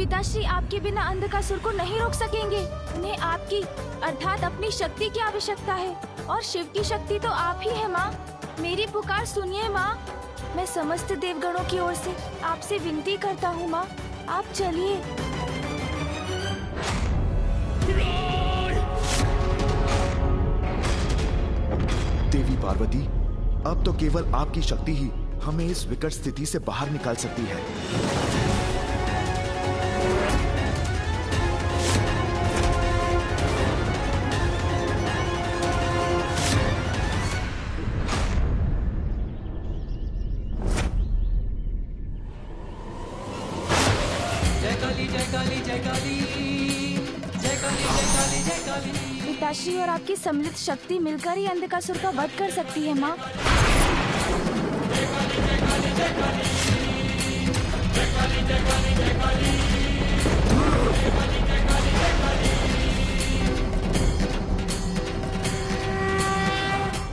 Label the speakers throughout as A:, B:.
A: पिताश्री आपके बिना अंधकासुर को नहीं रोक सकेंगे। उन्हें आपकी अर्थात अपनी शक्ति की आवश्यकता है और शिव की शक्ति तो आप ही है माँ। मेरी पुकार सुनिए माँ। मैं समस्त देवगणों की ओर से आपसे विनती करता हूँ माँ, आप चलिए।
B: देवी पार्वती, अब तो केवल आपकी शक्ति ही हमें इस विकट स्थिति से बाहर निकाल सकती है।
A: पिताश्री और आपकी सम्मिलित शक्ति मिलकर ही अंधकासुर का वध कर सकती है माँ।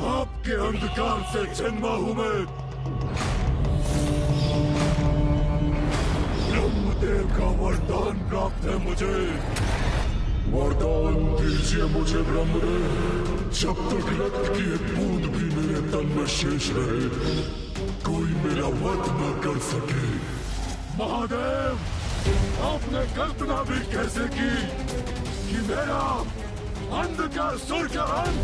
C: आपके अंधकार से जन्मा हूँ मैं। ब्रह्मदेव का वरदान प्राप्त है मुझे। वरदान दीजिए मुझे ब्रह्मदेव। जब तक रक्त की एक बूंद भी मेरे तन में शेष रहे, कोई मेरा वध न कर सके। महादेव, आपने कल्पना भी कैसे की कि मेरा अंधकासुर का अंत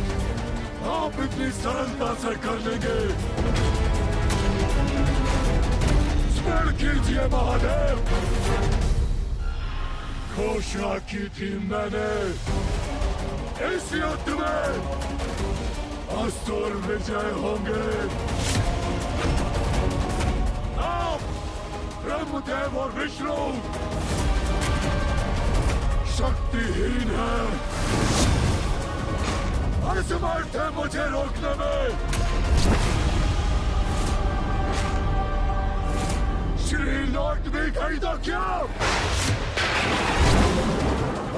C: आप इतनी सरलता से कर लेंगे? स्मरण कीजिए महादेव, घोषणा की थी मैंने इस युद्ध में असुर विजय होंगे। आप ब्रह्मदेव और विष्णु शक्तिहीन है, असमर्थ है मुझे रोकने में। श्री लौट भी गई तो क्या?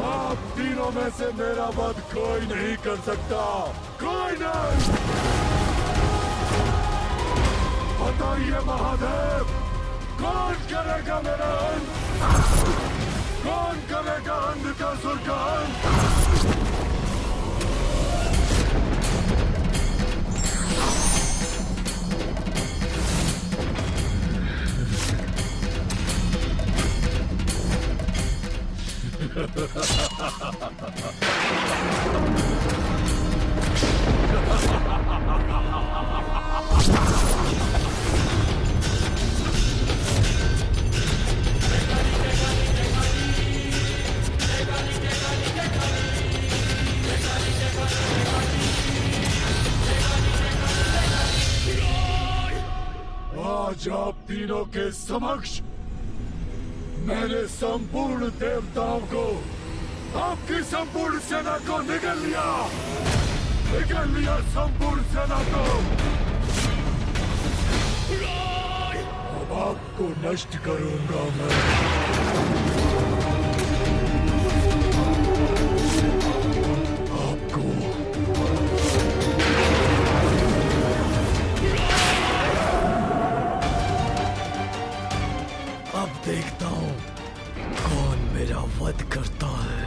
C: आप तीनों में से मेरा वध कोई नहीं कर सकता, कोई नहीं। बताइए महादेव, कौन करेगा मेरा अंत? कौन करेगा अंधकासुर का अंत? आज आप तीनों के समक्ष मैंने संपूर्ण देवताओं को, आपकी संपूर्ण सेना को निगल लिया संपूर्ण सेना को। अब आपको नष्ट करूंगा मैं। आपको अब देखता हूं कौन मेरा वध करता है।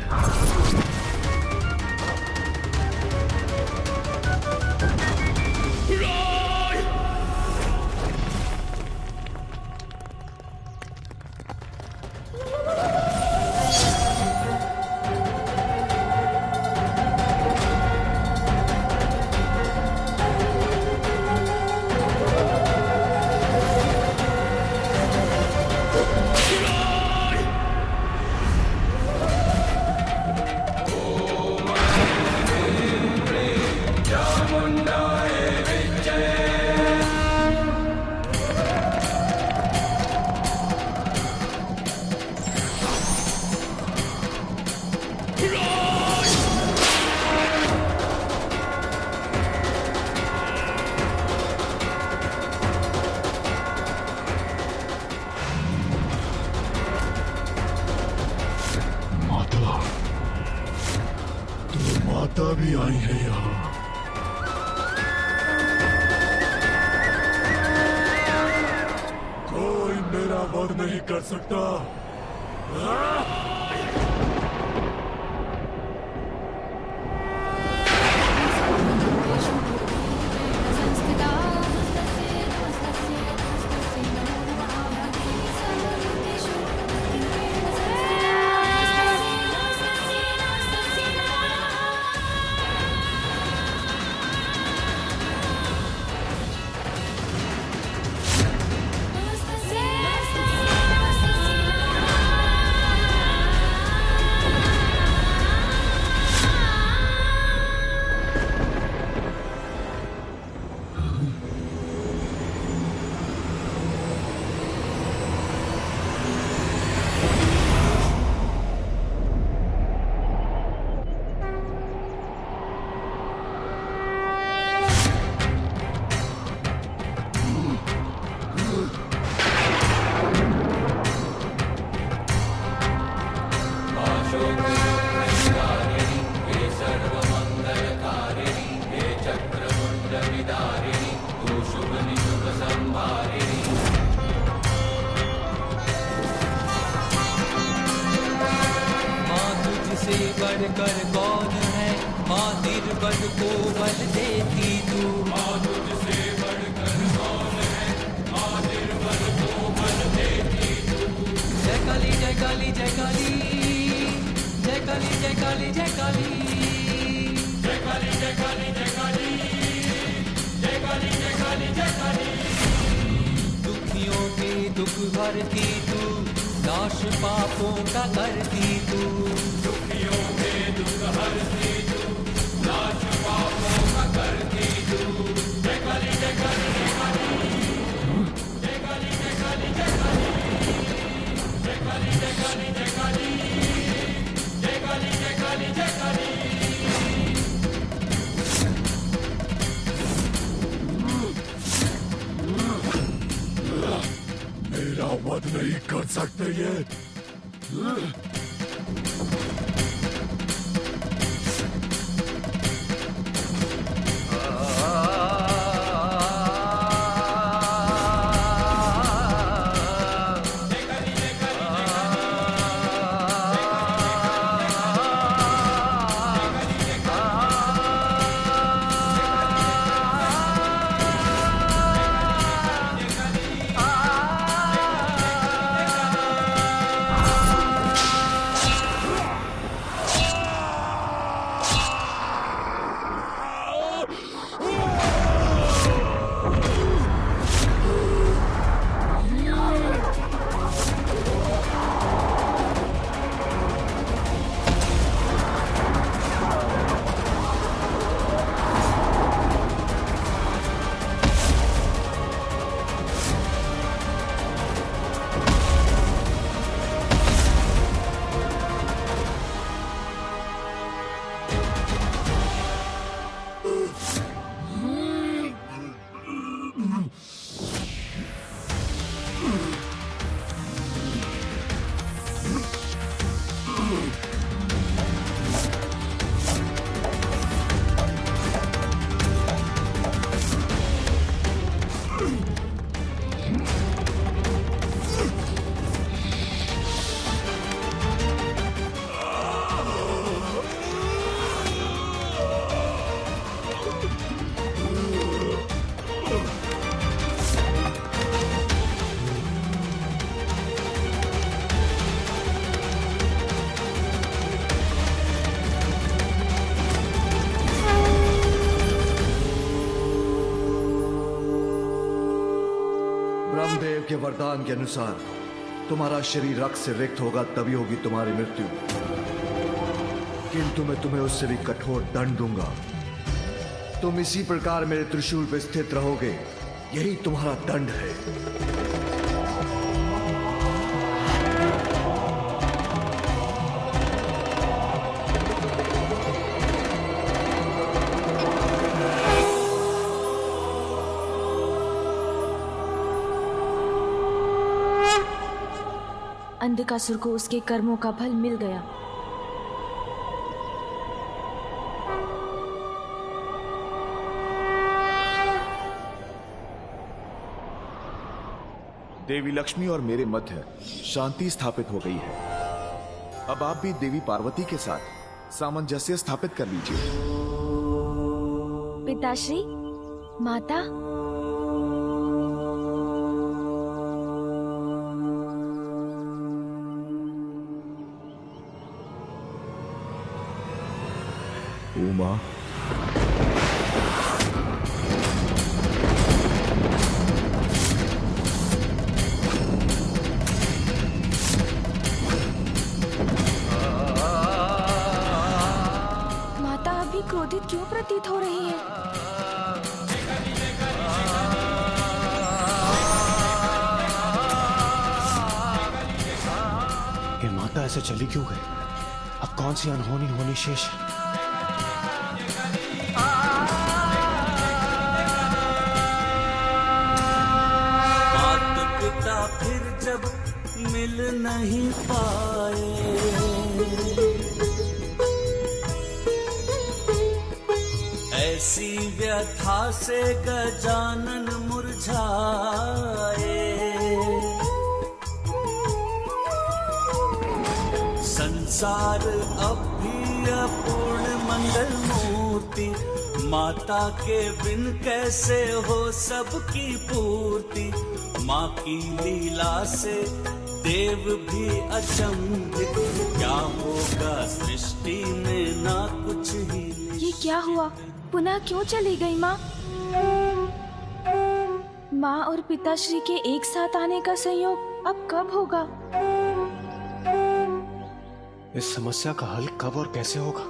C: माता भी आई है यहाँ। कोई मेरा वध नहीं कर सकता।
D: बढ़कर कौन है, माँ निर्बल को बल देती तू। माँ तुझसे बढ़कर कौन है, माँ निर्बल को बल देती तू। जय काली जय काली जय काली, जय काली जय काली जय काली, जय काली जय काली जय काली, जय काली जय काली जय काली। दुखियों के दुख हरती तू, नाश पापों का करती तू। दुखियों के दुख हरती तू, नाश पापों का करती तू। जय काली जय काली जय काली, जय काली जय काली जय काली, जय काली जय काली जय काली, जय काली जय काली जय काली।
C: मेरा वध नहीं कर सकते ये।
E: ब्रह्मदेव के वरदान के अनुसार तुम्हारा शरीर रक्त से रिक्त होगा, तभी होगी तुम्हारी मृत्यु। किंतु मैं तुम्हें उससे भी कठोर दंड दूंगा। तुम इसी प्रकार मेरे त्रिशूल पर स्थित रहोगे, यही तुम्हारा दंड है।
A: अंधकासुर को उसके कर्मों का फल मिल गया।
B: देवी लक्ष्मी और मेरे मध्य शांति स्थापित हो गई है। अब आप भी देवी पार्वती के साथ सामंजस्य स्थापित कर लीजिए।
A: पिताश्री, माता,
B: उमा,
A: माता अभी क्रोधित क्यों प्रतीत हो रही है?
F: ये माता ऐसे चली क्यों गई? अब कौन सी अनहोनी होनी शेष है?
D: फिर जब मिल नहीं पाए, ऐसी व्यथा से गजानन मुरझाए।
G: संसार अब भी अपूर्ण मंगल मूर्ति, माता के बिन कैसे हो सबकी पूर्ति। माँ की लीला से देव भी अचंभित, क्या होगा सृष्टि में ना कुछ ही।
A: ये क्या हुआ? पुनः क्यों चली गई माँ? माँ और पिताश्री के एक साथ आने का संयोग अब कब होगा?
F: इस समस्या का हल कब और कैसे होगा?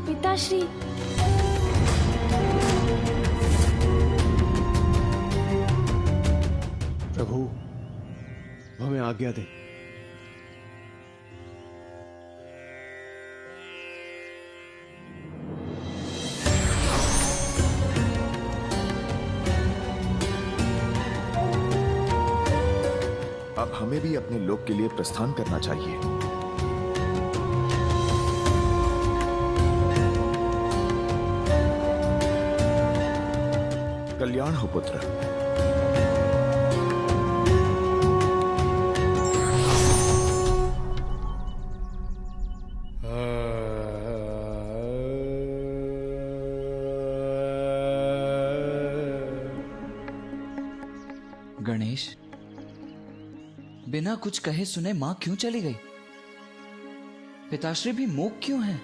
A: पिताश्री,
F: प्रभु, हमें आज्ञा दे।
B: अब हमें भी अपने लोक के लिए प्रस्थान करना चाहिए। कल्याण हो पुत्र।
H: गणेश, बिना कुछ कहे सुने माँ क्यों चली गई? पिताश्री भी मूक क्यों हैं?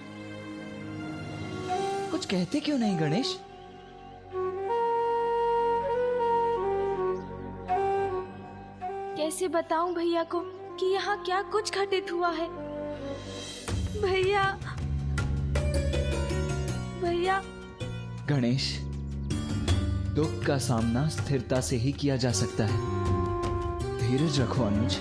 H: कुछ कहते क्यों नहीं गणेश?
A: कैसे बताऊं भैया को कि यहाँ क्या कुछ घटित हुआ है? भैया, भैया।
H: गणेश, दुख का सामना स्थिरता से ही किया जा सकता है। धीरज रखो अनुज।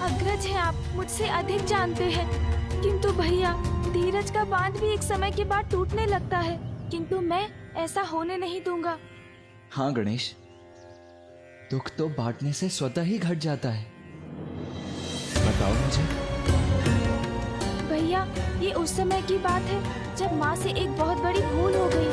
A: अग्रज हैं आप, मुझसे अधिक जानते हैं। किंतु भैया, धीरज का बांध भी एक समय के बाद टूटने लगता है, किंतु मैं ऐसा होने नहीं दूंगा।
H: हाँ गणेश, दुख तो बांटने से स्वतः ही घट जाता है। बताओ मुझे।
A: भैया, ये उस समय की बात है जब माँ से एक बहुत बड़ी भूल हो गई।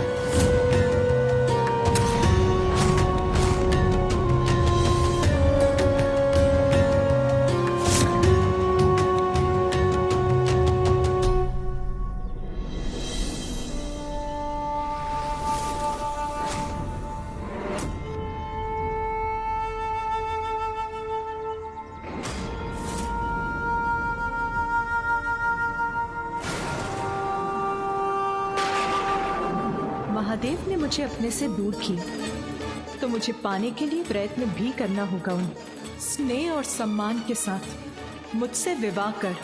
I: महादेव ने मुझे अपने से दूर किया, तो मुझे पाने के लिए प्रयत्न भी करना होगा। उन्हें स्नेह और सम्मान के साथ मुझसे विवाह कर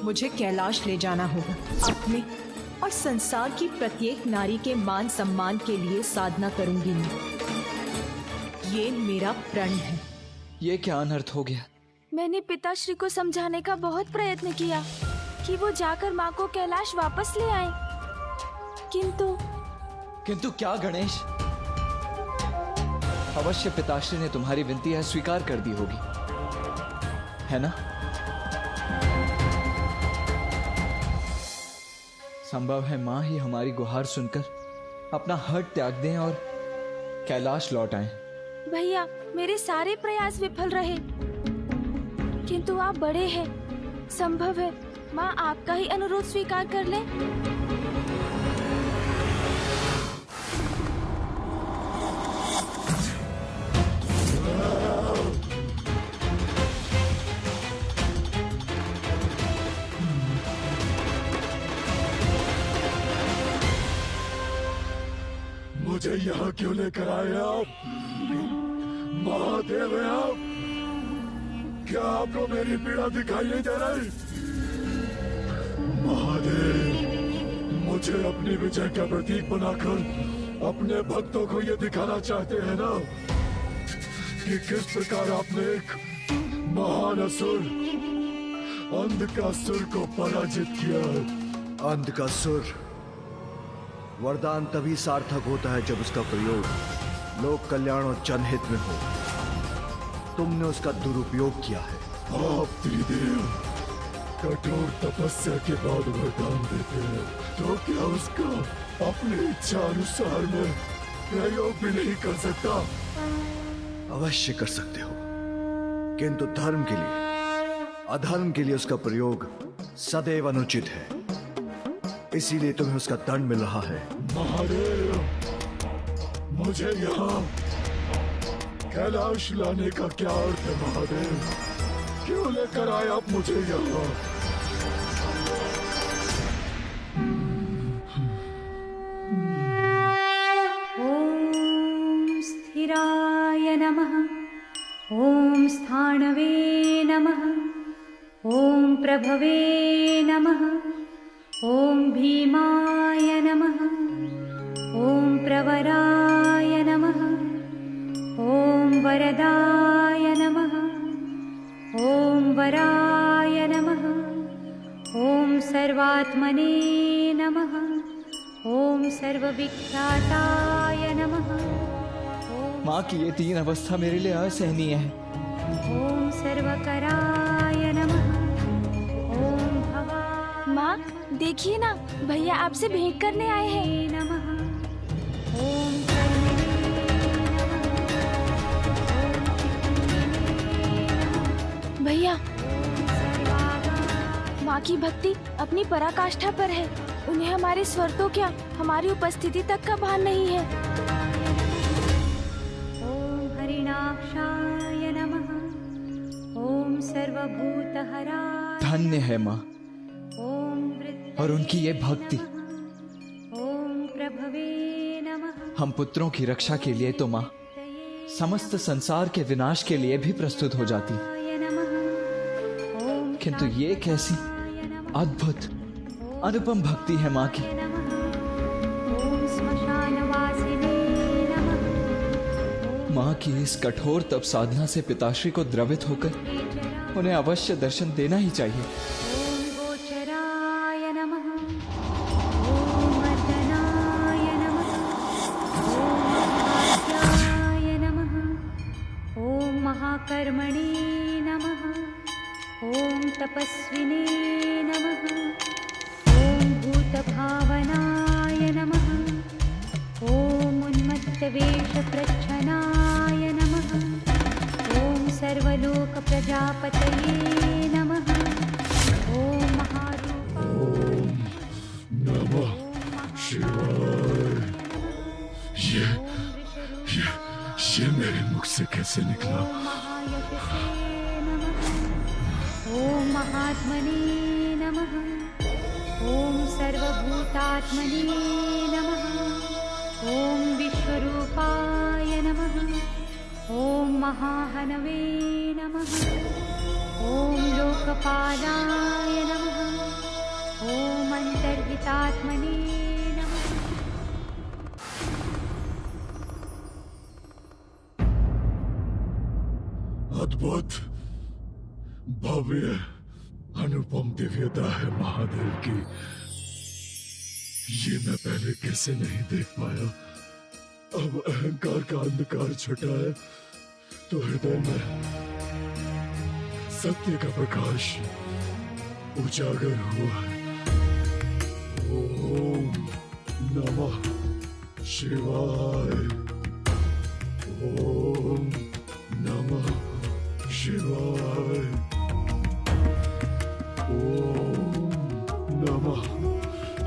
I: मुझे कैलाश ले जाना होगा। अपने और संसार की प्रत्येक नारी के मान सम्मान के लिए साधना करूंगी मैं। ये मेरा प्रण है।
H: ये क्या अनर्थ हो गया?
A: मैंने पिताश्री को समझाने का बहुत प्रयत्न किया कि वो जाकर माँ को कैलाश वापस ले आए,
H: किंतु क्या गणेश? अवश्य पिताश्री ने तुम्हारी विनती स्वीकार कर दी होगी, है ना? संभव है माँ ही हमारी गुहार सुनकर अपना हट त्याग दें और कैलाश लौट आएं।
A: भैया, मेरे सारे प्रयास विफल रहे, किंतु आप बड़े हैं, संभव है माँ आपका ही अनुरोध स्वीकार कर ले।
C: मुझे यहाँ क्यों लेकर आए आप? महादेव हैं आप? क्या आपको मेरी पीड़ा दिखाई नहीं दे रही? महादेव, मुझे अपनी विजय का प्रतीक बनाकर अपने भक्तों को ये दिखाना चाहते हैं ना कि किस प्रकार आपने एक महान असुर अंधकासुर को पराजित किया।
E: अंधकासुर वरदान तभी सार्थक होता है जब उसका प्रयोग लोक कल्याण और जनहित में हो। तुमने उसका दुरुपयोग किया है।
C: आप त्रिदेव कठोर तपस्या के बाद वरदान देते हैं तो क्या उसका अपनी इच्छा अनुसार मैं प्रयोग भी नहीं कर सकता?
E: अवश्य कर सकते हो, किंतु धर्म के लिए अधर्म के लिए उसका प्रयोग सदैव अनुचित है। इसीलिए तुम्हें उसका दंड मिल रहा है।
C: महादेव, मुझे यहाँ कैलाश लाने का क्या अर्थ है? महादेव, क्यों लेकर आए आप मुझे यहाँ?
J: ॐ स्थिराय नमः। ॐ स्थाणवे नमः। ॐ प्रभवे नमः। ॐ भीमाय नमः। ॐ प्रवराय नमः। ॐ वरदाय नमः। ॐ वराय नमः। ॐ सर्वात्मने नमः। ॐ सर्वविख्याताय नमः।
H: माँ की ये तीन अवस्था मेरे लिए असहनीय है।
J: ॐ सर्वकराय नमः। ॐ भवाय
A: माँ देखिए ना, भैया आपसे भेंट करने आए हैं।
J: नमः। ॐ कर्मणे नमः।
A: भैया,
J: सर्वागा
A: माँ की भक्ति अपनी पराकाष्ठा पर है। उन्हें हमारे स्वर तो क्या, हमारी उपस्थिति तक का भान नहीं है।
J: ॐ हरिणाक्षाय नमः। ॐ सर्वभूतहराय।
H: धन्य है माँ
J: ॐ वृत्तये
H: और उनकी ये भक्ति।
J: ॐ प्रभवे नमः।
H: हम पुत्रों की रक्षा के लिए तो माँ समस्त संसार के विनाश के लिए भी प्रस्तुत हो जाती,
J: नमः। ॐ
H: किंतु ये कैसी अद्भुत अनुपम भक्ति है माँ की।
J: ॐ श्मशानवासिने नमः।
H: माँ की इस कठोर तप साधना से पिताश्री को द्रवित होकर उन्हें अवश्य दर्शन देना ही चाहिए।
J: ॐ गोचराय नमः। ॐ मर्दनाय नमः। ॐ महात्याय नमः। ॐ महाकर्मणे नमः। ॐ तपस्विने नमः। ॐ भूतभावनाय नमः। ॐ उन्मत्तवेषप्रच्छनाय नमः। ॐ सर्वलोकप्रजापतये नमः। ॐ महारूपाय
C: नमः शिवाय। ये मेरे मुख से कैसे निकला?
J: ॐ महायशसे नमः। ॐ महात्मने नमः। ॐ सर्वभूतात्मने नमः। ॐ विश्वरूपाय नमः। ॐ महाहनवे नमः। ॐ लोकपालाय नमः। ॐ अन्तर्हितात्मने नमः।
C: अद्भुत भव्य अनुपम दिव्यता है महादेव की। ये मैं पहले कैसे नहीं देख पाया। अब अहंकार का अंधकार छटा है तो हृदय में सत्य का प्रकाश उजागर हुआ है। ओम नमः शिवाय। ओम नमः शिवाय। ओम नमः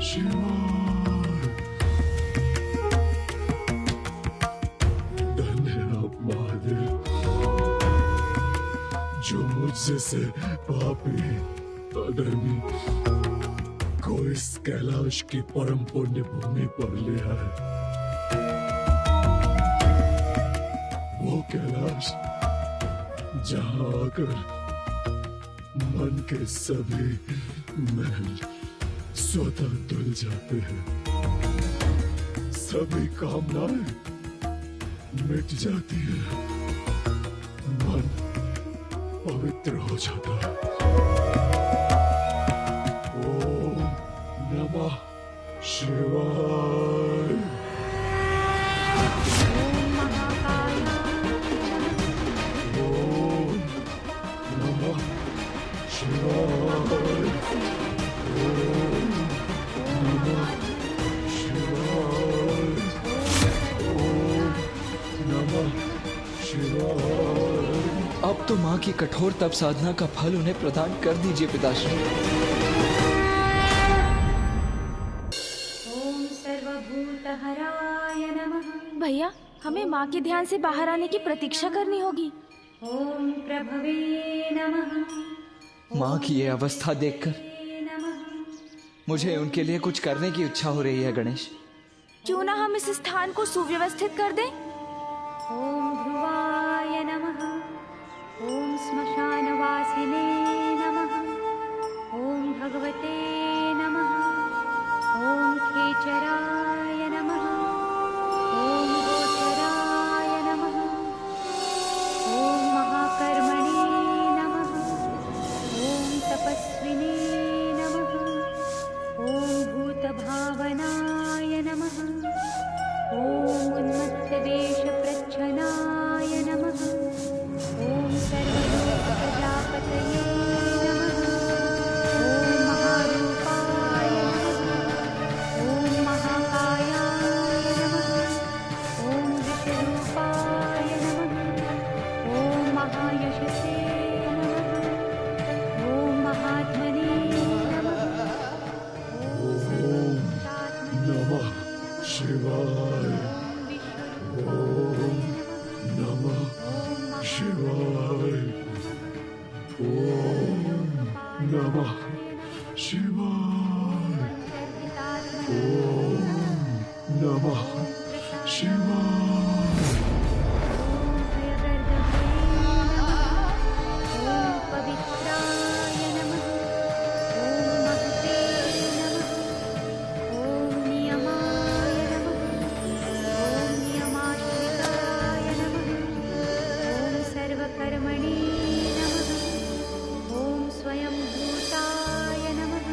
C: शिवाय। धन्य आप महादेव, जो मुझसे से पापी अधर्मी को इस कैलाश की परम पुण्य भूमि पर ले आए। वो कैलाश जहां आकर मन के सभी महल स्वतः धुल जाते हैं, सभी कामनाएं मिट जाती है, मन पवित्र हो जाता है। ओम नमः शिवाय।
J: ॐ महाकाय
C: ओम नमः शिवाय। ओम नमः
H: तो माँ की कठोर तप साधना का फल उन्हें प्रदान कर दीजिए पिताश्री।
J: ॐ सर्वभूतहराय नमः।
A: भैया, हमें माँ के ध्यान से बाहर आने की प्रतीक्षा करनी होगी।
J: ॐ प्रभवे नमः।
H: माँ की ये अवस्था देखकर
J: नमः।
H: मुझे उनके लिए कुछ करने की इच्छा हो रही है गणेश।
A: क्यों ना हम इस स्थान को सुव्यवस्थित कर दें?
J: ॐ ध्रुवाय नमः। ॐ श्मशानवासिने नमः। ॐ भगवते नमः। ॐ खेचराय नमः। ॐ गोचराय नमः। ॐ महाकर्मणे नमः। ॐ तपस्विने नमः। ॐ भूतभावनाय नमः। ॐ उन्मत्तवेषप्रच्छनाय नमः। ॐ सर्वलोकप्रजापतये नमः। ॐ महारूपाय नमः। ॐ महाकायाय नमः। ॐ विश्वरूपाय नमः। ॐ महायशसे नमः। ॐ महात्मने नमः। ॐ
C: नमः शिवाय। ओम नमः शिवाय। ओम नमः शिवाय। ओम नमः शिवाय।
J: ॐ पवित्राय नमः। ॐ महते नमः। ॐ नियमाय नमः। ॐ नियमाश्रिताय नमः। ॐ सर्वकर्मणे नमः। ॐ स्वयंभूताय नमः।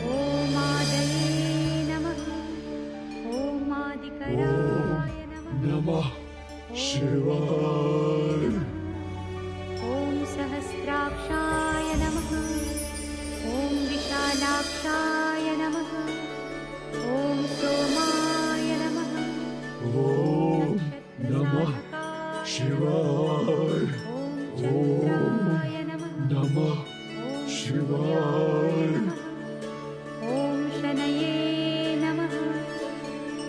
J: ॐ आदये नमः। ॐ आदिकराय नमः।
C: नमः शिवाय।
J: ॐ सहस्राक्षाय नमः। ॐ विशालाक्षाय नमः। ॐ सोमाय नमः।
C: ओम नमः शिवाय।
J: ॐ चन्द्राय नमः।
C: नमः शिवाय।
J: ॐ शनये नमः।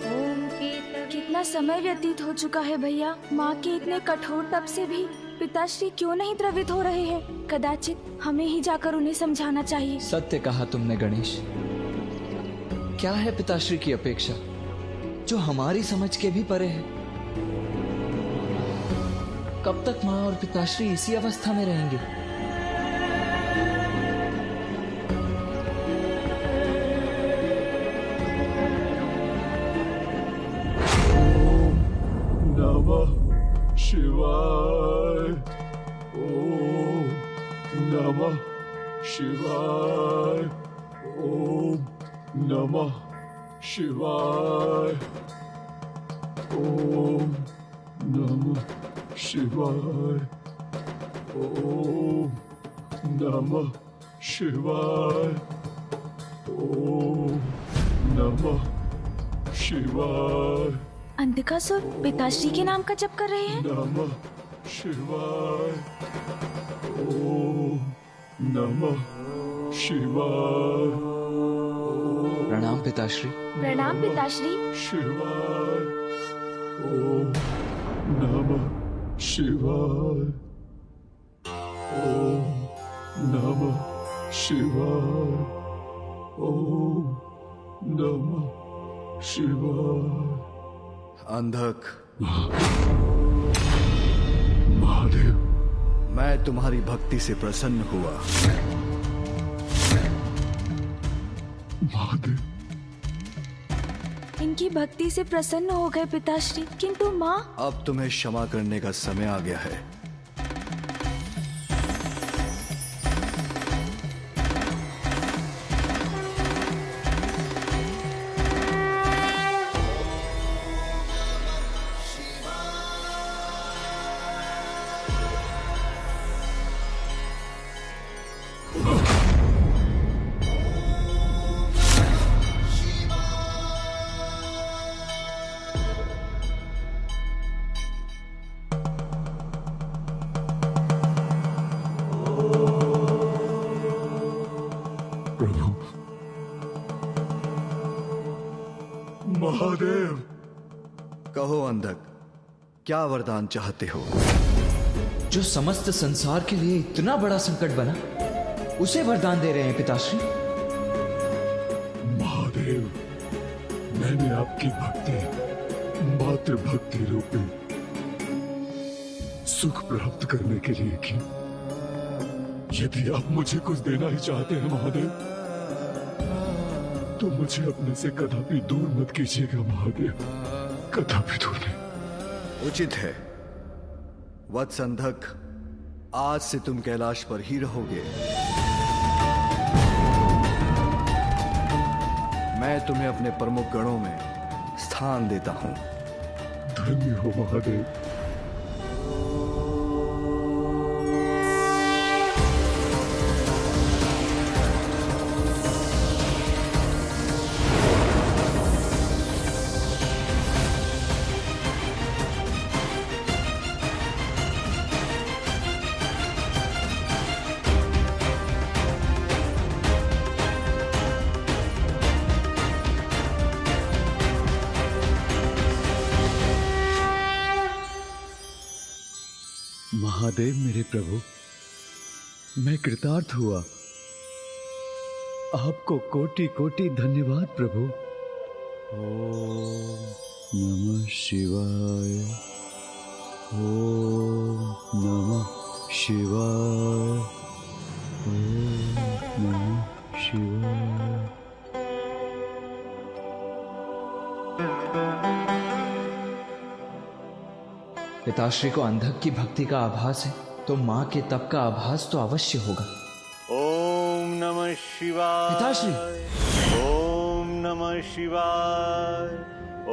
J: ॐ केतवे।
A: कितना समय व्यतीत हो चुका है भैया। माँ के इतने कठोर तप से भी पिताश्री क्यों नहीं द्रवित हो रहे हैं? कदाचित हमें ही जाकर उन्हें समझाना चाहिए।
H: सत्य कहा तुमने गणेश। क्या है पिताश्री की अपेक्षा जो हमारी समझ के भी परे है? कब तक माँ और पिताश्री इसी अवस्था में रहेंगे?
C: नमः शिवाय। ओम नमः शिवाय। ओम नमः शिवाय। ओम नमः शिवाय। ओम नमः शिवाय। ओम नमः शिवाय।
A: अंधकासुर पिताश्री के नाम का जप कर रहे हैं।
C: नमः शिवाय। ओम नमः शिवाय।
H: प्रणाम पिताश्री।
A: प्रणाम पिताश्री।
C: शिवाय। ओम नमः शिवाय। ओम नमः शिवाय। ओम नमः शिवाय।
E: अंधक,
C: महादेव,
E: मैं तुम्हारी भक्ति से प्रसन्न हुआ।
C: महादेव,
A: इनकी भक्ति से प्रसन्न हो गए पिताश्री, किंतु माँ।
E: अब तुम्हें क्षमा करने का समय आ गया है।
C: महादेव।
E: कहो अंधक, क्या वरदान चाहते हो?
H: जो समस्त संसार के लिए इतना बड़ा संकट बना, उसे वरदान दे रहे हैं पिताश्री।
C: महादेव, मैंने आपकी भक्ति, मातृ भक्ति रूपी सुख प्राप्त करने के लिए की। यदि आप मुझे कुछ देना ही चाहते हैं महादेव, तो मुझे अपने से कदापि दूर मत कीजिएगा महादेव, कदापि दूर नहीं।
E: उचित है वत्स अंधक, आज से तुम कैलाश पर ही रहोगे। मैं तुम्हें अपने प्रमुख गणों में स्थान देता हूं।
C: धन्य हो महादेव।
E: महादेव मेरे प्रभु, मैं कृतार्थ हुआ। आपको कोटि कोटि धन्यवाद प्रभु। ओम नमः शिवाय, ओम नमः शिवाय, ओम नमः शिवाय।
H: पिताश्री को अंधक की भक्ति का आभास है, तो माँ के तप का आभास तो अवश्य होगा।
K: ओम नमः शिवाय।
H: पिताश्री।
K: ओम नमः शिवाय,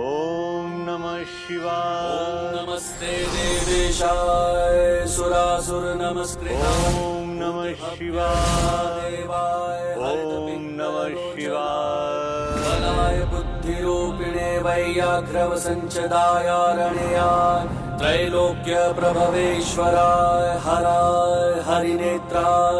K: ओम नमः शिवाय।
G: नमस्ते देवेशाय सुरासुर नमस्कृताय।
K: ओम नमः शिवाय,
G: देवाय
K: ओम नमः शिवाय।
G: बलाय बुद्धिरूपिणे वैयाघ्रव संचदायारणेयाय त्रैलोक्य प्रभवेश्वराय हराय हरिनेत्राय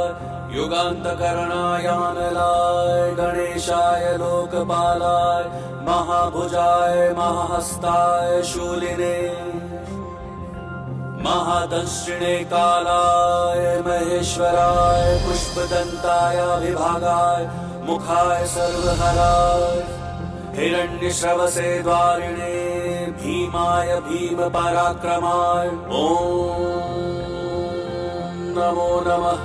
G: युगान्तकरणायानलाय गणेशाय लोकपालाय महाभुजाय महाहस्ताय शूलिने महादंशिणे कालाय महेश्वराय पुष्पदन्ताय विभागाय मुखाय सर्वहराय हिरण्यश्रवसे द्वारिणे भीमाय भीम पराक्रमाय ओम नमो नमः।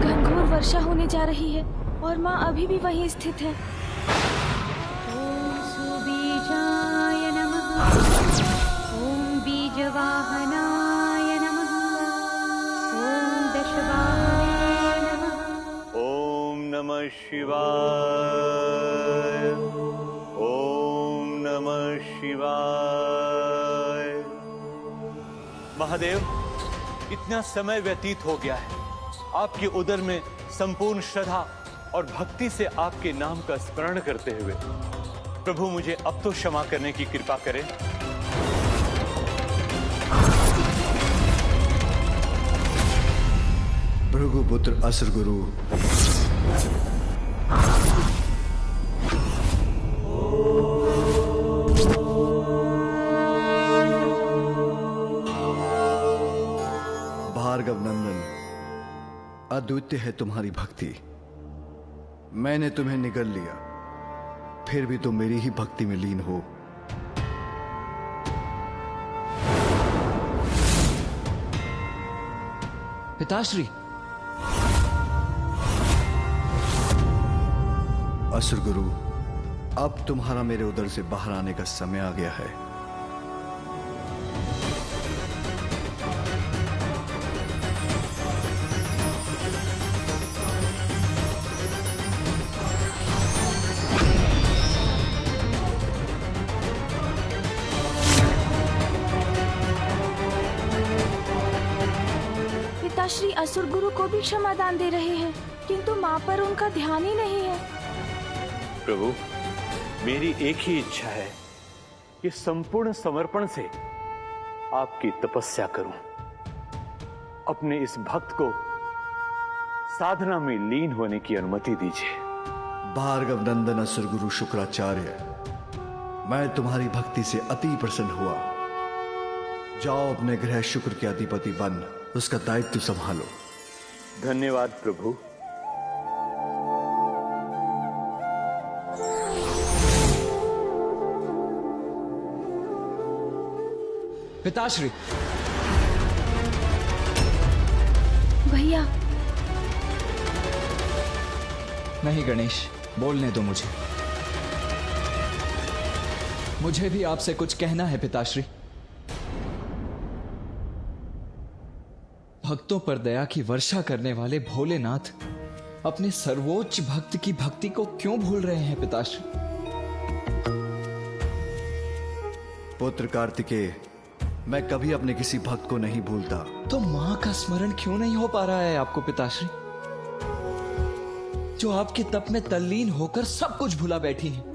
A: घनघोर वर्षा होने जा रही है और माँ अभी भी वहीं स्थित है।
J: ॐ सुबीजाय नमः। ॐ बीजवाहनाय नमः। ॐ दशवाय नमः।
K: ओम नमः शिवाय, ओम नमः शिवाय। महादेव, इतना समय व्यतीत हो गया है, आपके उदर में संपूर्ण श्रद्धा और भक्ति से आपके नाम का स्मरण करते हुए प्रभु मुझे अब तो क्षमा करने की कृपा करें।
E: भृगुपुत्र असुर गुरु, भार्गव नंदन, अद्वितीय है तुम्हारी भक्ति। मैंने तुम्हें निगल लिया, फिर भी तुम मेरी ही भक्ति में लीन हो।
H: पिताश्री।
E: असुर गुरु, अब तुम्हारा मेरे उदर से बाहर आने का समय आ गया है।
A: पिताश्री असुर गुरु को भी क्षमादान दे रहे हैं, किंतु माँ पर उनका ध्यान ही नहीं है।
K: प्रभु, मेरी एक ही इच्छा है कि संपूर्ण समर्पण से आपकी तपस्या करूं, अपने इस भक्त को साधना में लीन होने की अनुमति दीजिए।
E: भार्गव नंदन असुर गुरु शुक्राचार्य, मैं तुम्हारी भक्ति से अति प्रसन्न हुआ। जाओ अपने ग्रह शुक्र के अधिपति बन उसका दायित्व संभालो।
K: धन्यवाद प्रभु।
H: पिताश्री।
A: भैया।
H: नहीं गणेश, बोलने दो मुझे भी आपसे कुछ कहना है पिताश्री। भक्तों पर दया की वर्षा करने वाले भोलेनाथ अपने सर्वोच्च भक्त की भक्ति को क्यों भूल रहे हैं पिताश्री?
E: पुत्र कार्तिकेय, मैं कभी अपने किसी भक्त को नहीं भूलता।
H: तो मां का स्मरण क्यों नहीं हो पा रहा है आपको पिताश्री, जो आपके तप में तल्लीन होकर सब कुछ भुला बैठी हैं?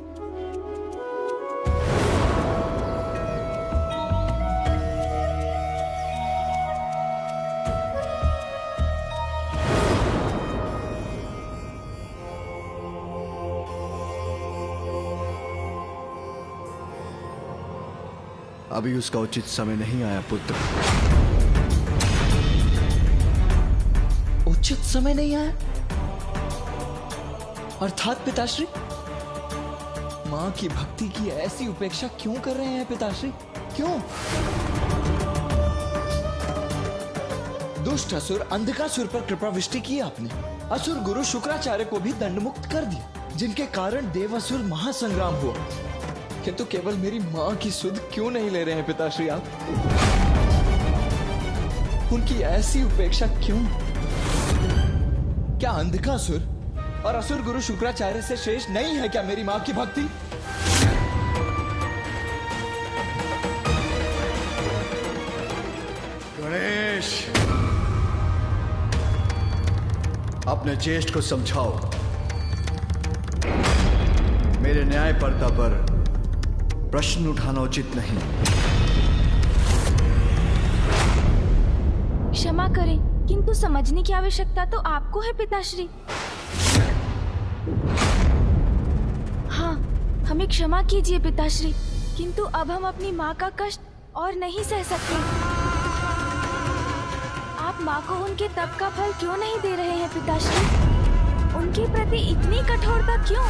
E: अभी उसका उचित समय नहीं आया पुत्र।
H: उचित समय नहीं आया अर्थात पिताश्री, मां की भक्ति की ऐसी उपेक्षा क्यों कर रहे हैं पिताश्री? क्यों? दुष्ट असुर अंधकासुर पर कृपा वृष्टि की आपने। असुर गुरु शुक्राचार्य को भी दंडमुक्त कर दिया, जिनके कारण देवासुर महासंग्राम हुआ। किंतु केवल मेरी मां की सुध क्यों नहीं ले रहे हैं पिताश्री आप? उनकी ऐसी उपेक्षा क्यों? क्या अंधकासुर और असुर गुरु शुक्राचार्य से शेष नहीं है क्या मेरी मां की भक्ति?
E: गणेश, अपने ज्येष्ठ को समझाओ। मेरे न्यायपर्दा पर प्रश्न उठाना उचित नहीं।
A: क्षमा करें, किंतु समझने की आवश्यकता तो आपको है पिताश्री। हाँ, हमें क्षमा कीजिए पिताश्री, किंतु अब हम अपनी माँ का कष्ट और नहीं सह सकते। आप माँ को उनके तप का फल क्यों नहीं दे रहे हैं पिताश्री? उनके प्रति इतनी कठोरता क्यों?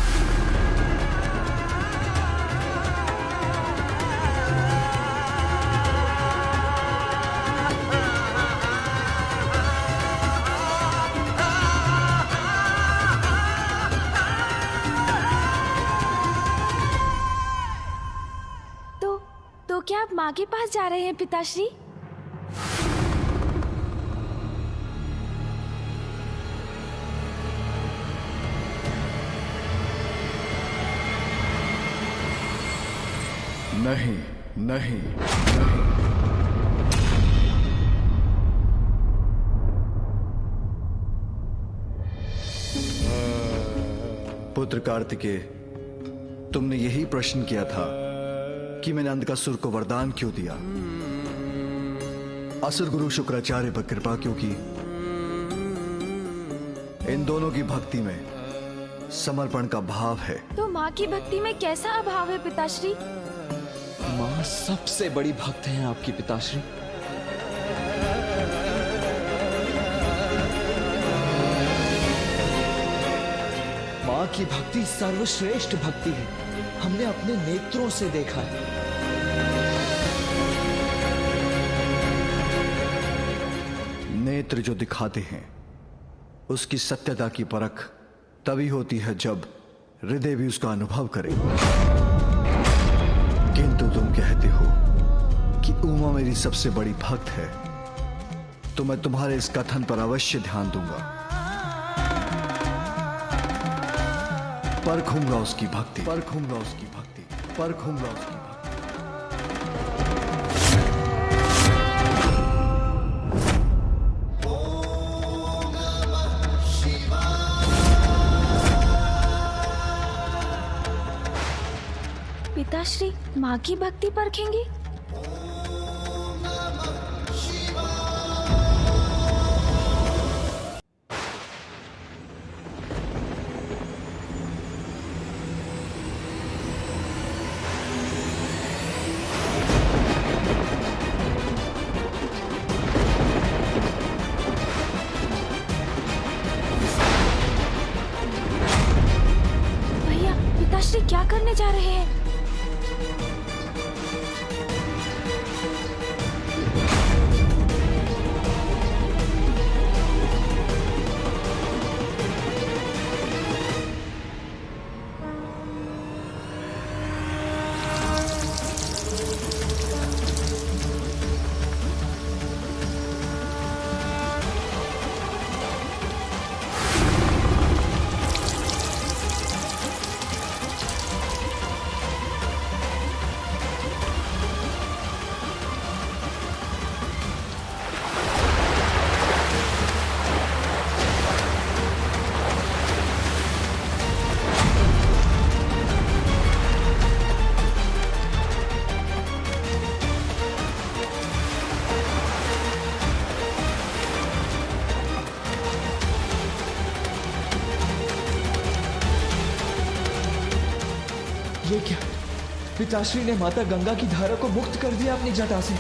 A: तो क्या आप माँ के पास जा रहे हैं पिताश्री?
E: नहीं, नहीं, नहीं। पुत्र कार्तिकेय, तुमने यही प्रश्न किया था कि मैंने अंधकासुर को वरदान क्यों दिया, असुर गुरु शुक्राचार्य पर कृपा क्यों की। इन दोनों की भक्ति में समर्पण का भाव है।
A: तो माँ की भक्ति में कैसा अभाव है पिताश्री?
H: माँ सबसे बड़ी भक्त हैं आपकी पिताश्री। माँ की भक्ति सर्वश्रेष्ठ भक्ति है, हमने अपने नेत्रों से देखा है।
E: नेत्र जो दिखाते हैं उसकी सत्यता की परख तभी होती है जब हृदय भी उसका अनुभव करे। किंतु तुम कहते हो कि उमा मेरी सबसे बड़ी भक्त है, तो मैं तुम्हारे इस कथन पर अवश्य ध्यान दूंगा। परखूंगा उसकी भक्ति, परखूंगा उसकी भक्ति, परखूंगा उसकी भक्ति।
A: पिताश्री माँ की भक्ति परखेंगे? जा रहे हैं।
H: ये क्या? पिताश्री ने माता गंगा की धारा को मुक्त कर दिया अपनी जटा से।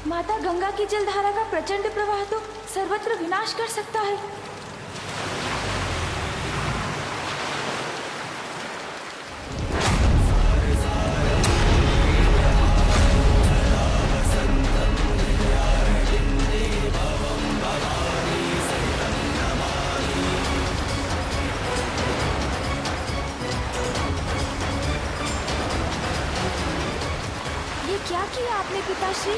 A: माता गंगा की जलधारा का प्रचंड प्रवाह तो सर्वत्र विनाश कर सकता है। ये क्या किया आपने पिताश्री?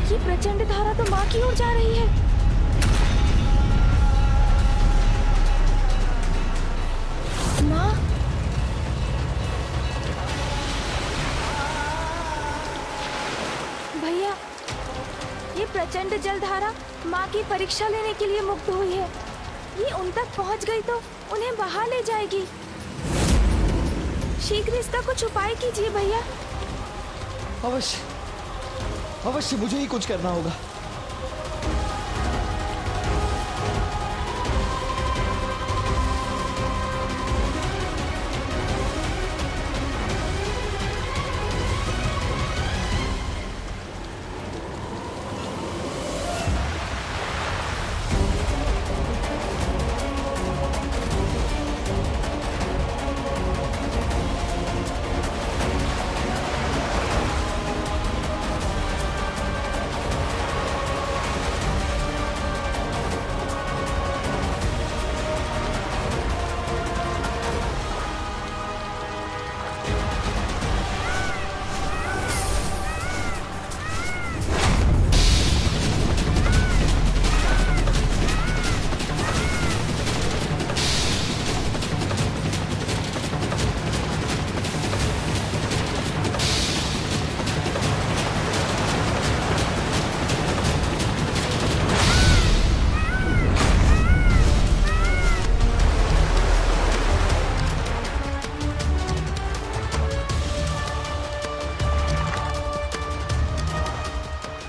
A: ये प्रचंड धारा तो माँ की ओर जा रही है। माँ, भैया, ये प्रचंड जलधारा माँ की परीक्षा लेने के लिए मुक्त हुई है। ये उन तक पहुँच गई तो उन्हें बहा ले जाएगी। शीघ्र इसका कुछ उपाय कीजिए भैया।
H: अवश्य अवश्य मुझे ही कुछ करना होगा।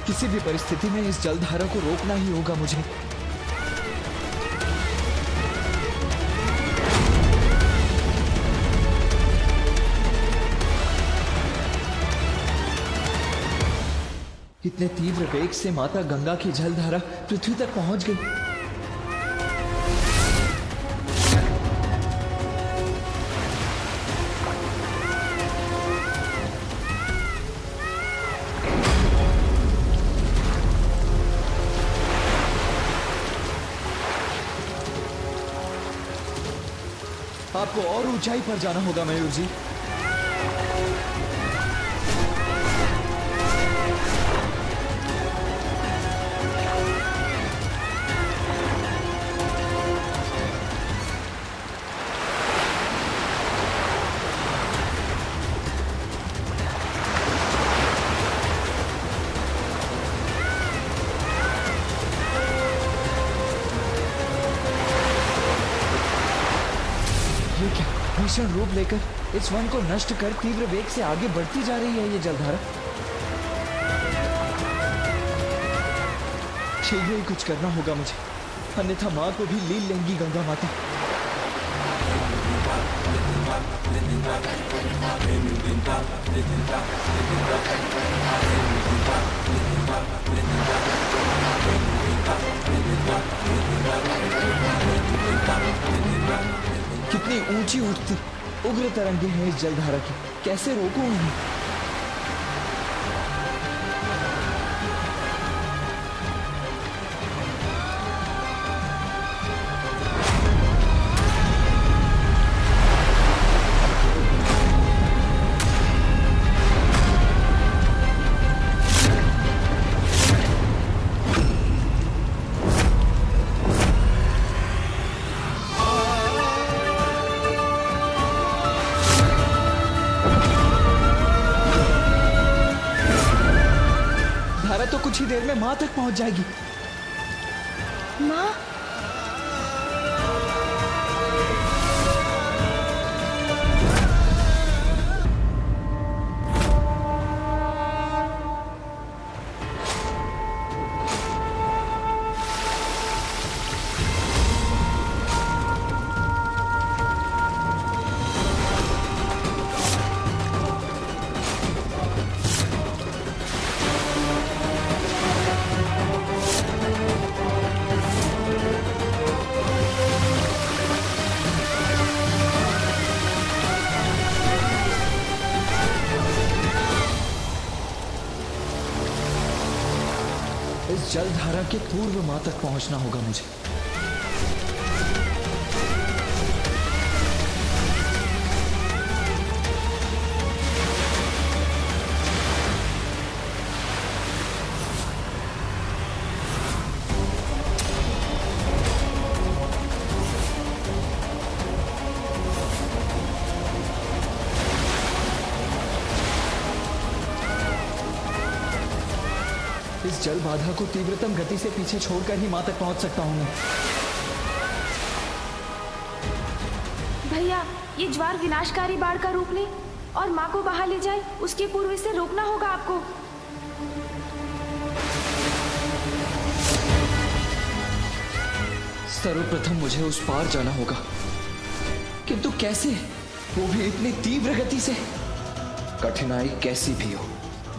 H: किसी भी परिस्थिति में इस जलधारा को रोकना ही होगा मुझे। इतने तीव्र वेग से माता गंगा की जलधारा पृथ्वी तक पहुंच गई। आपको और ऊंचाई पर जाना होगा मयूर जी। भीषण रूप लेकर इस वन को नष्ट कर तीव्र वेग से आगे बढ़ती जा रही है ये जलधारा। शीघ्र ही कुछ करना होगा मुझे, अन्यथा माँ को भी लील लेंगी गंगा माता। कितनी ऊंची उठती उग्र तरंगे हैं इस जलधारा की, कैसे रोकूं उन्हें? तो कुछ ही देर में माँ तक पहुंच जाएगी।
A: माँ,
H: इस जलधारा के पूर्व माँ तक पहुंचना होगा मुझे। इस जल बाधा को तीव्रतम गति से पीछे छोड़कर ही माँ तक पहुंच सकता हूं मैं।
A: भैया, ये ज्वार विनाशकारी बाढ़ का रूप ले और माँ को बहा ले जाए, उसके पूर्व इसे रोकना होगा आपको।
H: सर्वप्रथम मुझे उस पार जाना होगा, किंतु कैसे, वो भी इतनी तीव्र गति से? कठिनाई कैसी भी हो,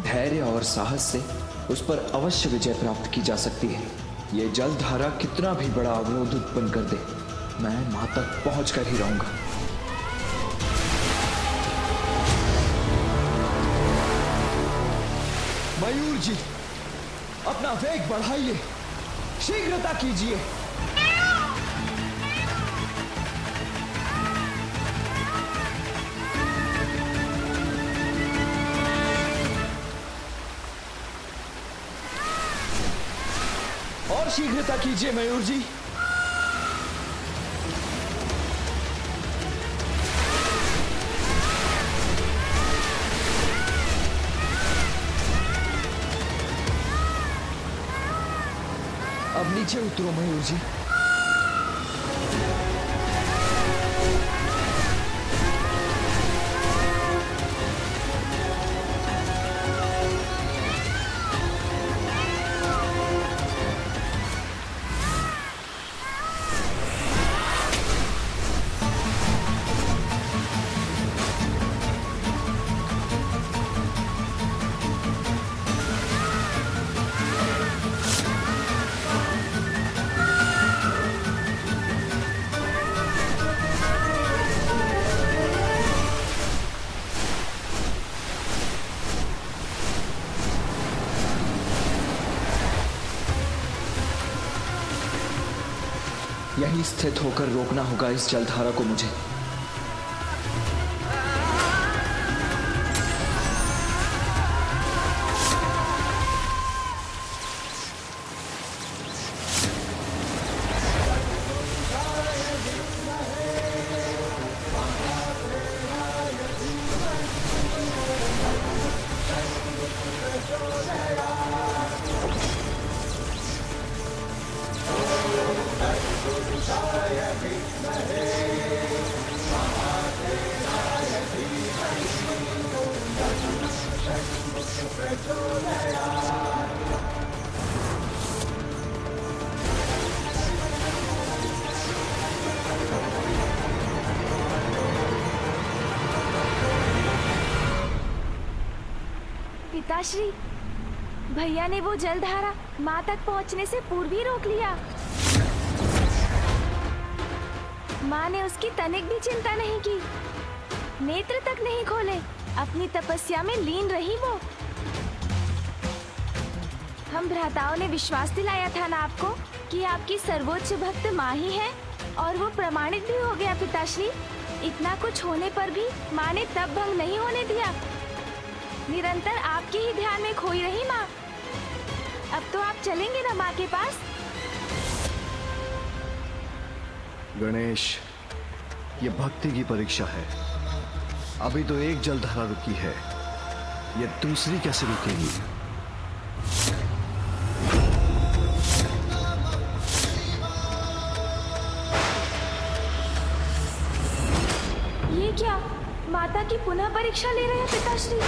H: धैर्य और साहस से उस पर अवश्य विजय प्राप्त की जा सकती है। ये जलधारा कितना भी बड़ा अवरोध उत्पन्न कर दे, मैं मां तक पहुंच कर ही रहूंगा। मयूर जी, अपना वेग बढ़ाइए, शीघ्रता कीजिए। और शीघ्रता कीजिए मयूर जी। अब नीचे उतरो मयूर जी। यहीं स्थित होकर रोकना होगा इस जलधारा को मुझे।
A: पिताश्री, भैया ने वो जलधारा माँ तक पहुँचने से पूर्व ही रोक लिया। माँ ने उसकी तनिक भी चिंता नहीं की, नेत्र तक नहीं खोले, अपनी तपस्या में लीन रही वो। हम भ्राताओं ने विश्वास दिलाया था ना आपको कि आपकी सर्वोच्च भक्त माँ ही है, और वो प्रमाणित भी हो गया पिताश्री। इतना कुछ होने पर भी माँ ने तब भंग नहीं होने दिया। निरंतर आपके ही ध्यान में खोई रही माँ। अब तो आप चलेंगे ना माँ के पास?
E: गणेश, ये भक्ति की परीक्षा है। अभी तो एक जलधारा रुकी है, ये दूसरी कैसे रुकेगी?
A: ये क्या, माता की पुनः परीक्षा ले रहे हैं पिताश्री?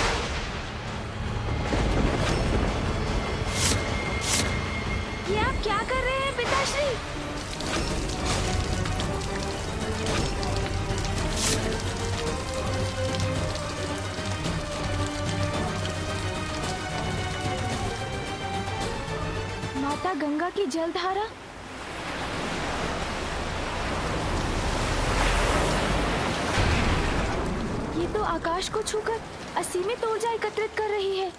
A: ये आप क्या कर रहे हैं पिताश्री? माता गंगा की जलधारा ये तो आकाश को छूकर असीमित ऊर्जा एकत्रित कर रही है।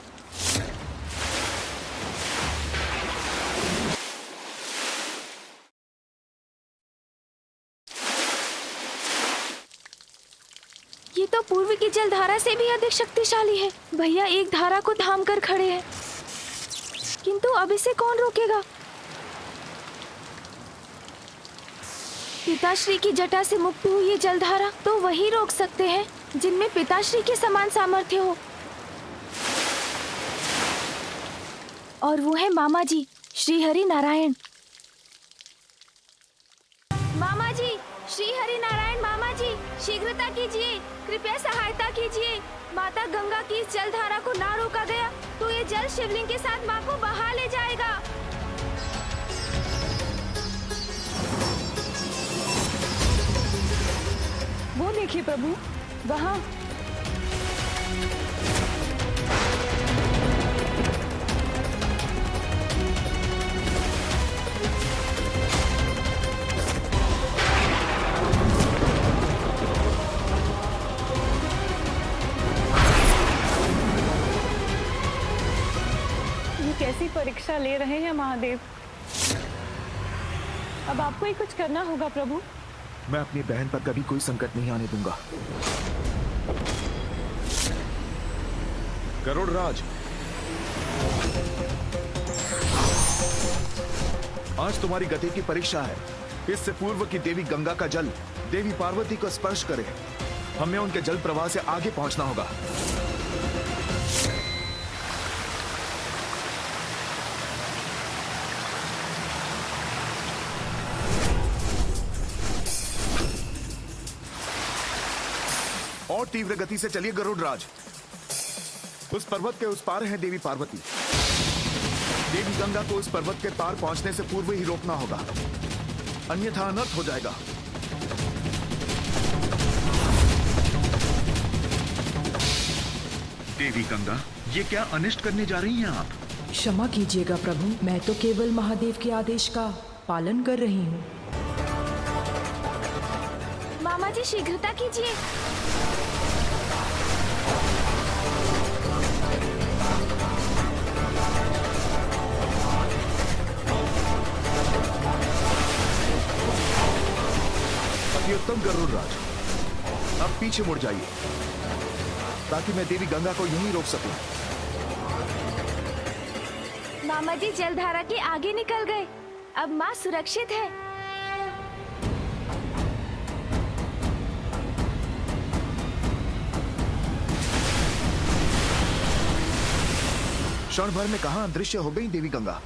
A: ये तो पूर्व की जलधारा से भी अधिक शक्तिशाली है। भैया एक धारा को थाम कर खड़े हैं, किंतु अब इसे कौन रोकेगा? पिताश्री की जटा से मुक्त हुई ये जलधारा तो वही रोक सकते हैं जिनमें पिताश्री के समान सामर्थ्य हो, और वो है मामा जी श्री हरि नारायण। मामा जी श्री हरि नारायण, मामा जी शीघ्रता कीजिए, कृपया सहायता कीजिए। माता गंगा की इस जलधारा को ना रोका गया तो ये जल शिवलिंग के साथ माँ को बहा ले जाएगा।
I: वो देखिए प्रभु, वहाँ। ये कैसी परीक्षा ले रहे हैं महादेव? अब आपको ही कुछ करना होगा प्रभु।
B: मैं अपनी बहन पर कभी कोई संकट नहीं आने दूंगा। गरुड़राज, आज तुम्हारी गति की परीक्षा है। इससे पूर्व की देवी गंगा का जल देवी पार्वती को स्पर्श करे, हमें उनके जल प्रवाह से आगे पहुंचना होगा। और तीव्र गति से चलिए गरुड़राज। उस पर्वत के उस पार है देवी पार्वती। देवी गंगा को उस पर्वत के पार पहुंचने से पूर्व ही रोकना होगा, अन्यथा अनर्थ हो जाएगा।
L: देवी गंगा, ये क्या अनिष्ट करने जा रही हैं आप?
M: क्षमा कीजिएगा प्रभु, मैं तो केवल महादेव के आदेश का पालन कर रही हूँ।
A: मामा जी शीघ्रता कीजिए।
B: उत्तम गरुड़राज, अब पीछे मुड़ जाइए ताकि मैं देवी गंगा को यहीं रोक सकूं।
A: मामा जी जलधारा के आगे निकल गए, अब माँ सुरक्षित है।
B: क्षण भर में कहां अदृश्य हो गई देवी गंगा।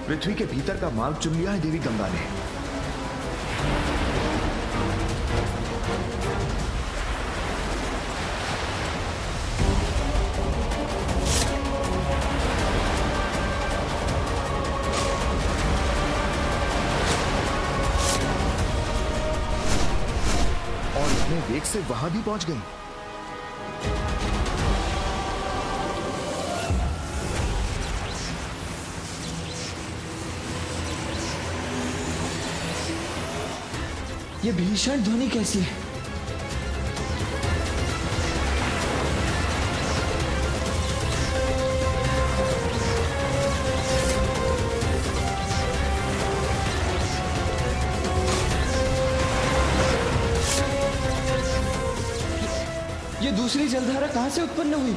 B: पृथ्वी के भीतर का मार्ग चुन लिया है देवी गंगा ने। वेग से वहां भी पहुंच गई।
H: ये भीषण ध्वनि कैसी है? ये दूसरी जलधारा कहां से उत्पन्न हुई?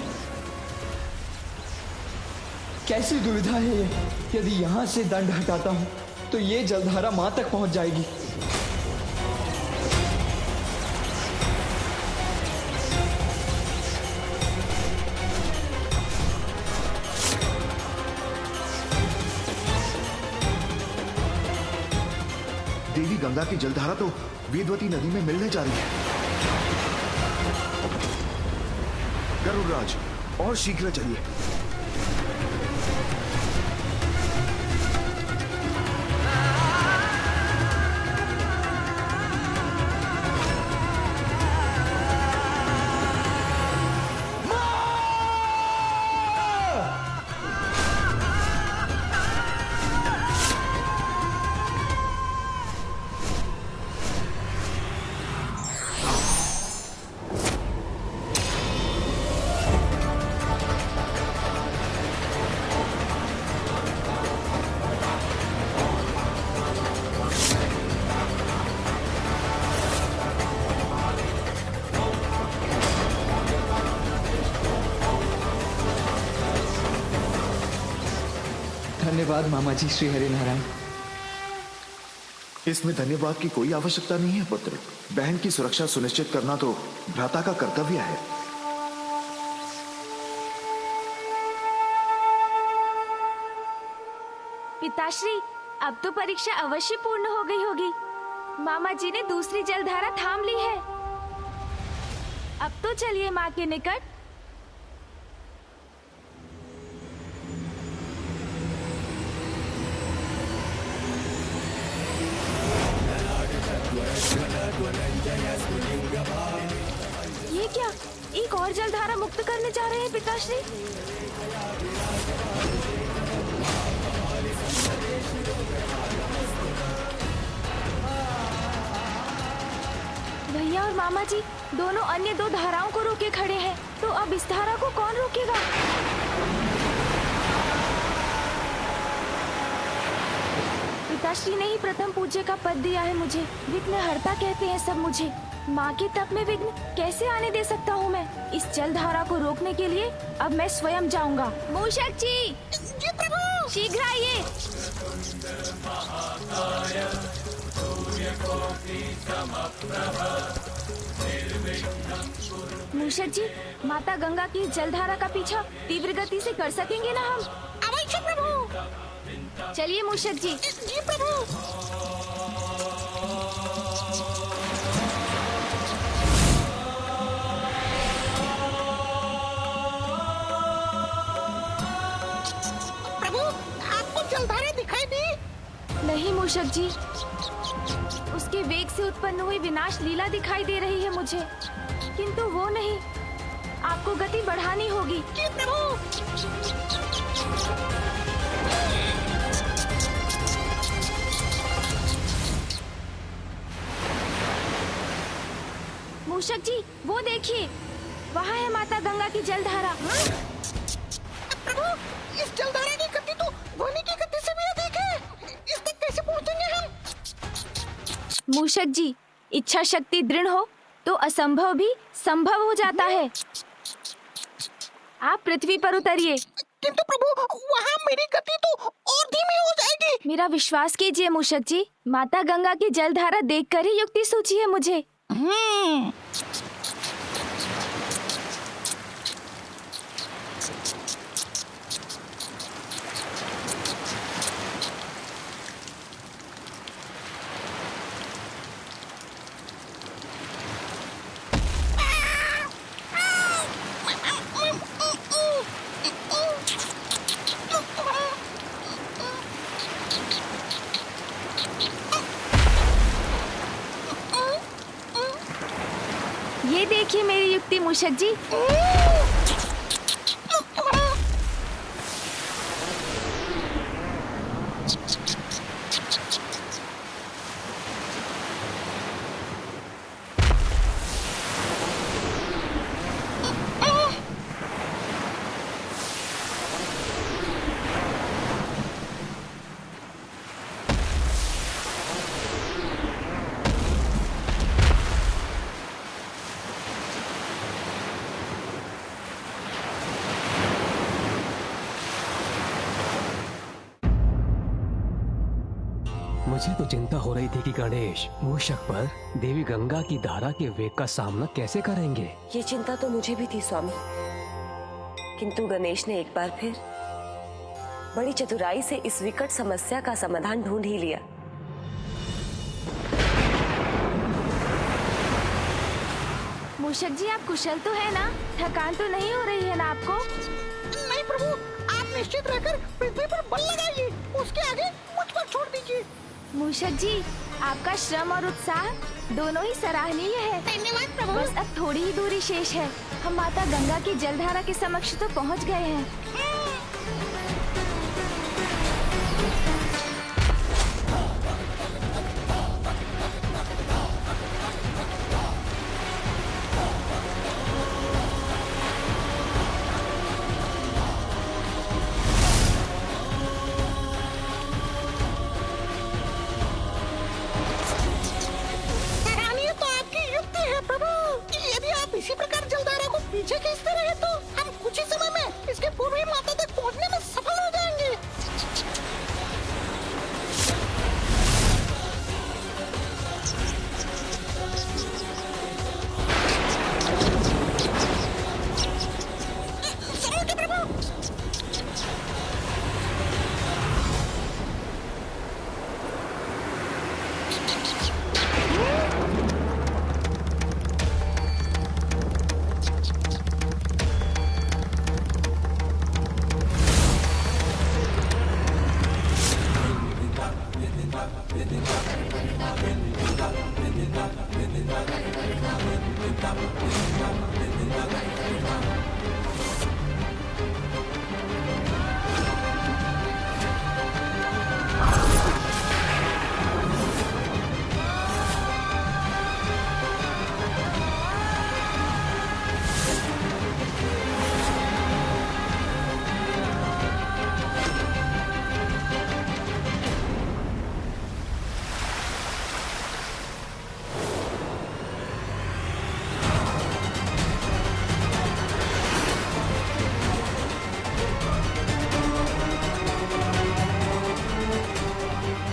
H: कैसी दुविधा है ये? यदि यहां से दंड हटाता हूं तो ये जलधारा मां तक पहुंच जाएगी।
B: देवी गंगा की जलधारा तो वेदवती नदी में मिलने जा रही है। गरुड़राज, और शीघ्र चलिए।
H: धन्यवाद मामा जी श्री हरिनारायण।
B: इसमें धन्यवाद की कोई आवश्यकता नहीं है पुत्र। बहन की सुरक्षा सुनिश्चित करना तो भ्राता का कर्तव्य है।
A: पिताश्री, अब तो परीक्षा अवश्य पूर्ण हो गई होगी। मामा जी ने दूसरी जलधारा थाम ली है। अब तो चलिए माँ के निकट। ये क्या? एक और जलधारा मुक्त करने जा रहे हैं पिताश्री? भैया और मामा जी दोनों अन्य दो धाराओं को रोके खड़े हैं, तो अब इस धारा को कौन रोकेगा? पिताश्री ने ही प्रथम पूज्य का पद दिया है मुझे। विघ्नहर्ता कहते हैं सब मुझे। माँ के तप में विघ्न कैसे आने दे सकता हूँ मैं? इस जलधारा को रोकने के लिए अब मैं स्वयं जाऊंगा। मूषक जी, प्रभु शीघ्र आइए। मूषक जी, माता गंगा की जलधारा का पीछा तीव्र गति से कर सकेंगे ना हम? अवश्य प्रभु। चलिए मूषक जी। जी प्रभु। नहीं मूषक जी, उसके वेग से उत्पन्न हुई विनाश लीला दिखाई दे रही है मुझे, किंतु वो नहीं। आपको गति बढ़ानी होगी। मूषक जी, वो देखिए, वहाँ है माता गंगा की जलधारा।
N: प्रभु, इस जलधारा की गति तो ध्वनि की गति से भी अधिक है। इस तक कैसे पहुँचेंगे हम?
A: मूषक जी, इच्छा शक्ति दृढ़ हो तो असंभव भी संभव हो जाता है। आप पृथ्वी पर उतरिए।
N: किंतु प्रभु, वहाँ मेरी गति तो और धीमी हो जाएगी।
A: मेरा विश्वास कीजिए मूषक जी, माता गंगा की जलधारा देखकर ही युक्ति सूझी है मुझे। देखिए मेरी युक्ति मूषक जी।
O: मुझे तो चिंता हो रही थी कि गणेश मूषक पर देवी गंगा की धारा के वेग का सामना कैसे करेंगे।
P: ये चिंता तो मुझे भी थी स्वामी, किंतु गणेश ने एक बार फिर बड़ी चतुराई से इस विकट समस्या का समाधान ढूंढ ही लिया।
A: मूषक जी आप कुशल तो है ना? थकान तो नहीं हो रही है ना आपको?
N: नहीं प्रभु, आप निश्चित रहकर पृथ्वी पर बल लगाइए, उसके आगे मुझ पर छोड़ दीजिए।
A: मूषक जी आपका श्रम और उत्साह दोनों ही सराहनीय है।
N: धन्यवाद प्रभु।
A: बस अब थोड़ी ही दूरी शेष है, हम माता गंगा की जलधारा के समक्ष तो पहुंच गए हैं।
N: इसी प्रकार जलधारा को पीछे खींचते रहे तो हम कुछ ही समय में इसके पूर्वी माता तक पहुंचने में सफल हो जाएंगे।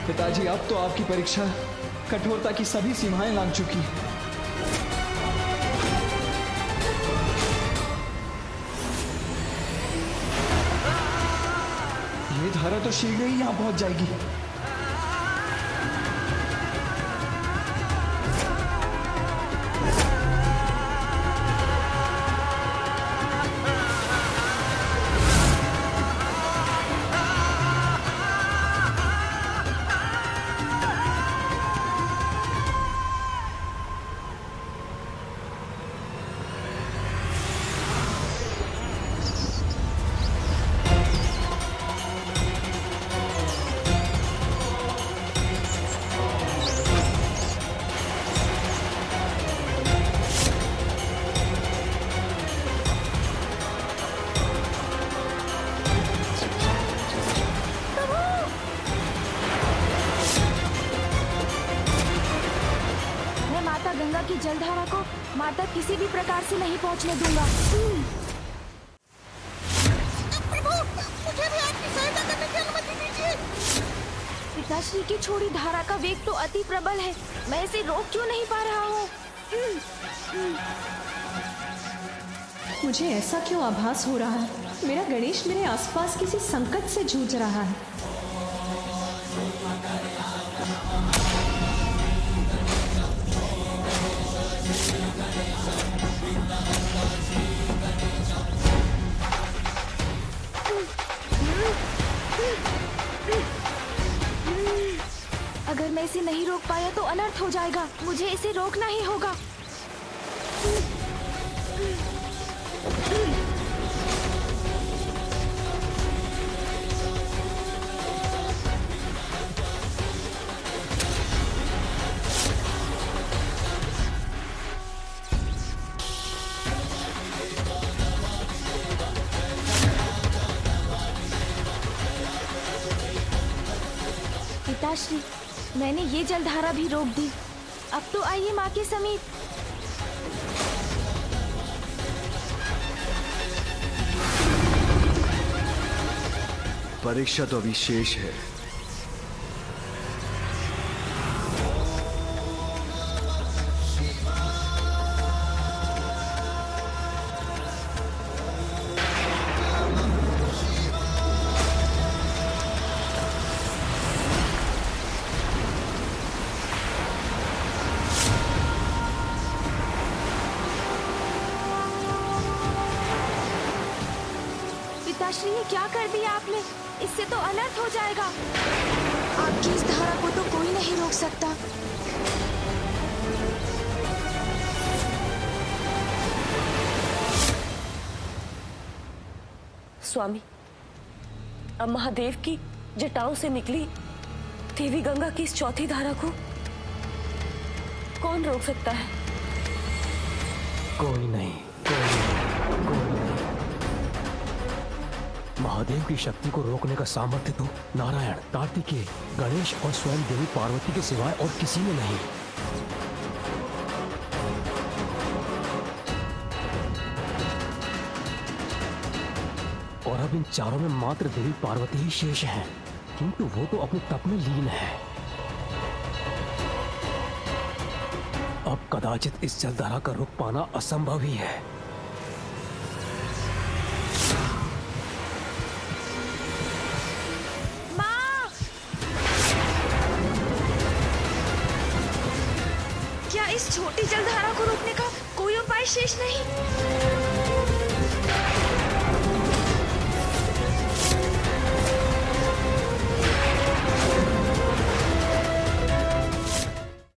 H: पिताजी, अब तो आपकी परीक्षा कठोरता की सभी सीमाएं लांघ चुकी है। ये धारा तो शीघ्र ही यहां पहुंच जाएगी।
A: गंगा की जलधारा को माता किसी भी प्रकार से नहीं पहुंचने दूंगा।
N: प्रभु, मुझे भी आपकी सहायता करने की अनुमति दीजिए।
A: पिताश्री की छोड़ी धारा का वेग तो अति प्रबल है, मैं इसे रोक क्यों नहीं पा रहा हूँ?
I: मुझे ऐसा क्यों आभास हो रहा है? मेरा गणेश मेरे आसपास किसी संकट से जूझ रहा है।
A: अगर मैं इसे नहीं रोक पाया तो अनर्थ हो जाएगा। मुझे इसे रोकना ही होगा। पिताश्री, मैंने ये जलधारा भी रोक दी। अब तो आइए माँ के समीप।
E: परीक्षा तो अभी शेष है।
A: पिताश्री, ये क्या कर दिया आपने? इससे तो अनर्थ हो जाएगा। आपकी इस धारा को तो कोई नहीं रोक सकता।
P: स्वामी, अब महादेव की जटाओं से निकली देवी गंगा की इस चौथी धारा को कौन रोक सकता है?
O: कोई नहीं, कोई नहीं, कोई नहीं। महादेव की शक्ति को रोकने का सामर्थ्य तो नारायण, कार्तिकेय, गणेश और स्वयं देवी पार्वती के सिवाय और किसी में नहीं। और अब इन चारों में मात्र देवी पार्वती ही शेष हैं, किंतु वो तो अपने तप में लीन है। अब कदाचित इस जलधारा का रोक पाना असंभव ही है।
A: क्या इस छोटी जलधारा को रोकने का कोई उपाय शेष नहीं?